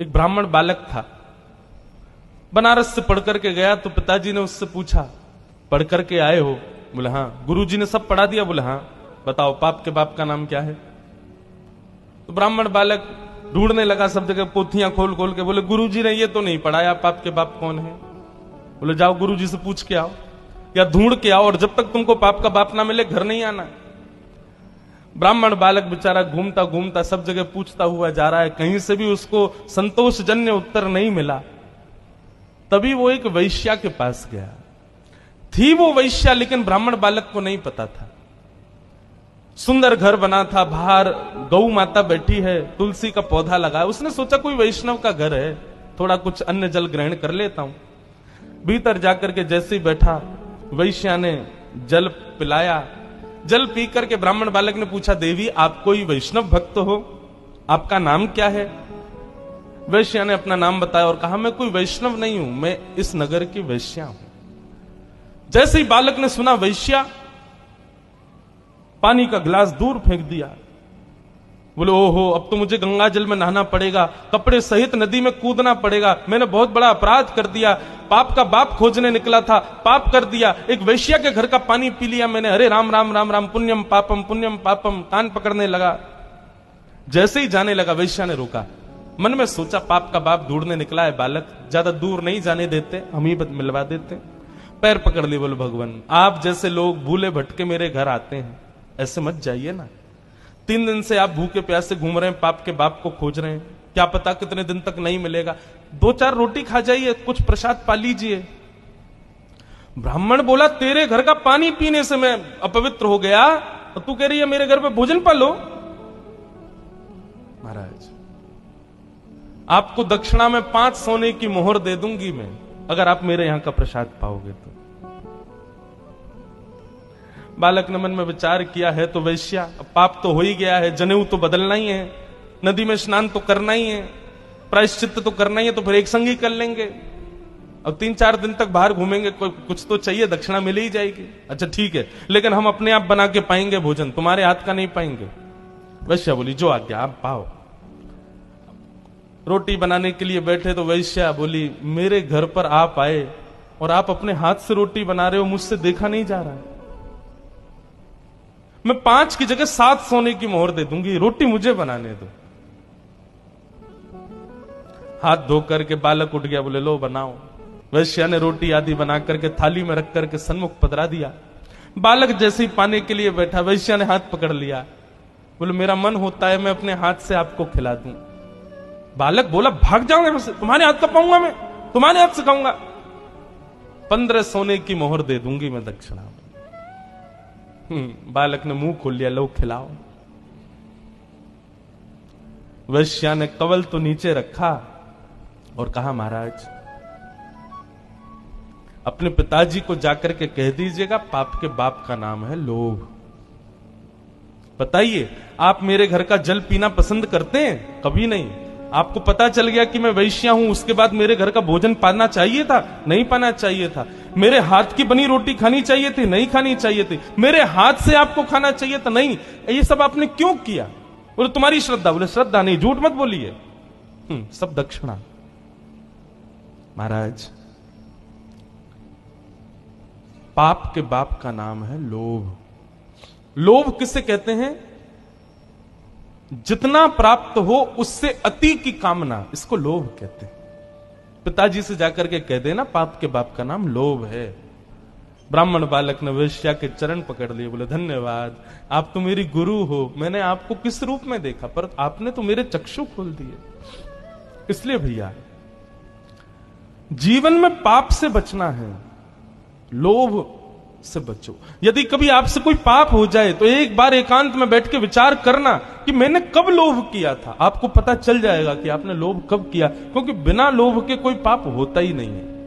एक ब्राह्मण बालक था, बनारस से पढ़ करके गया। तो पिताजी ने उससे पूछा, पढ़ करके आए हो? बोले हाँ। गुरुजी ने सब पढ़ा दिया? बोले हाँ। बताओ पाप के बाप का नाम क्या है? तो ब्राह्मण बालक ढूंढने लगा सब जगह, पोथियां खोल खोल के। बोले गुरुजी ने ये तो नहीं पढ़ाया, पाप के बाप कौन है? बोले जाओ गुरुजी से पूछ के आओ या ढूंढ के आओ, और जब तक तुमको पाप का बाप ना मिले घर नहीं आना। ब्राह्मण बालक बेचारा घूमता घूमता सब जगह पूछता हुआ जा रहा है, कहीं से भी उसको संतोषजन्य उत्तर नहीं मिला। तभी वो एक वैश्या के पास गया। थी वो वैश्या, लेकिन ब्राह्मण बालक को नहीं पता था। सुंदर घर बना था, बाहर गौ माता बैठी है, तुलसी का पौधा लगा है। उसने सोचा कोई वैष्णव का घर है, थोड़ा कुछ अन्न जल ग्रहण कर लेता हूं। भीतर जाकर के जैसे ही बैठा, वैश्या ने जल पिलाया। जल पी करके ब्राह्मण बालक ने पूछा, देवी आप कोई वैष्णव भक्त हो? आपका नाम क्या है? वैश्या ने अपना नाम बताया और कहा, मैं कोई वैष्णव नहीं हूं, मैं इस नगर की वैश्या हूं। जैसे ही बालक ने सुना वैश्या, पानी का गिलास दूर फेंक दिया। बोले ओहो, अब तो मुझे गंगा जल में नहाना पड़ेगा, कपड़े सहित नदी में कूदना पड़ेगा, मैंने बहुत बड़ा अपराध कर दिया, पाप का बाप खोजने निकला था, पाप कर दिया, एक वैश्या के घर का पानी पी लिया मैंने, अरे राम राम राम राम, पुण्यम पापम, कान पकड़ने लगा। जैसे ही जाने लगा, वैश्या ने रोका। मन में सोचा, पाप का बाप ढूंढने निकला है बालक, ज्यादा दूर नहीं जाने देते, हम ही मिलवा देते। पैर पकड़ लिए, बोले भगवान आप जैसे लोग भूले भटके मेरे घर आते हैं, ऐसे मत जाइए ना। 3 दिन से आप भूखे प्यासे घूम रहे हैं, पाप के बाप को खोज रहे हैं, क्या पता कितने दिन तक नहीं मिलेगा, 2-4 रोटी खा जाइए, कुछ प्रसाद पा लीजिए। ब्राह्मण बोला, तेरे घर का पानी पीने से मैं अपवित्र हो गया, और तू कह रही है मेरे घर पे भोजन पालो? महाराज आपको दक्षिणा में 5 सोने की मोहर दे दूंगी मैं, अगर आप मेरे यहां का प्रसाद पाओगे तो। बालक ने मन में विचार किया, है तो वैश्या, पाप तो हो ही गया है, जनेऊ तो बदलना ही है, नदी में स्नान तो करना ही है, प्रायश्चित्त तो करना ही है, तो फिर एक संग ही कर लेंगे। अब 3-4 दिन तक बाहर घूमेंगे, कुछ तो चाहिए, दक्षिणा मिल ही जाएगी। अच्छा ठीक है, लेकिन हम अपने आप बना के पाएंगे भोजन, तुम्हारे हाथ का नहीं पाएंगे। वैश्या बोली, जो आज्ञा आप पाओ। रोटी बनाने के लिए बैठे तो वैश्या बोली, मेरे घर पर आप आए और आप अपने हाथ से रोटी बना रहे हो, मुझसे देखा नहीं जा रहा है, मैं 5 की जगह 7 सोने की मोहर दे दूंगी, रोटी मुझे बनाने दो। हाथ धो करके बालक उठ गया, बोले लो बनाओ। वैश्या ने रोटी आदि बना करके थाली में रख करके सन्मुख पधरा दिया। बालक जैसे ही पाने के लिए बैठा, वैश्या ने हाथ पकड़ लिया, बोले मेरा मन होता है मैं अपने हाथ से आपको खिला दूं। बालक बोला, भाग जाऊंगा यहां से, तुम्हारे हाथ का पाऊंगा मैं, तुम्हारे हाथ से खाऊंगा। 15 सोने की मोहर दे दूंगी मैं दक्षिणा में। बालक ने मुंह खोल लिया, लो खिलाओ। वैश्या ने कवल तो नीचे रखा और कहा, महाराज अपने पिताजी को जाकर के कह दीजिएगा, पाप के बाप का नाम है लोभ। बताइए, आप मेरे घर का जल पीना पसंद करते हैं? कभी नहीं। आपको पता चल गया कि मैं वैश्या हूं, उसके बाद मेरे घर का भोजन पाना चाहिए था? नहीं पाना चाहिए था। मेरे हाथ की बनी रोटी खानी चाहिए थी? नहीं खानी चाहिए थी। मेरे हाथ से आपको खाना चाहिए था? नहीं। ये सब आपने क्यों किया? बोले तुम्हारी श्रद्धा। बोले श्रद्धा नहीं, झूठ मत बोलिए, सब दक्षिणा। महाराज पाप के बाप का नाम है लोभ। लोभ किसे कहते हैं? जितना प्राप्त हो उससे अति की कामना, इसको लोभ कहते हैं। पिताजी से जाकर के कह देना, पाप के बाप का नाम लोभ है। ब्राह्मण बालक ने वैश्या के चरण पकड़ लिए, बोले धन्यवाद, आप तो मेरी गुरु हो, मैंने आपको किस रूप में देखा, पर आपने तो मेरे चक्षु खोल दिए। इसलिए भैया जीवन में पाप से बचना है, लोभ से बचो। यदि कभी आपसे कोई पाप हो जाए तो एक बार एकांत में बैठ के विचार करना कि मैंने कब लोभ किया था। आपको पता चल जाएगा कि आपने लोभ कब किया, क्योंकि बिना लोभ के कोई पाप होता ही नहीं है।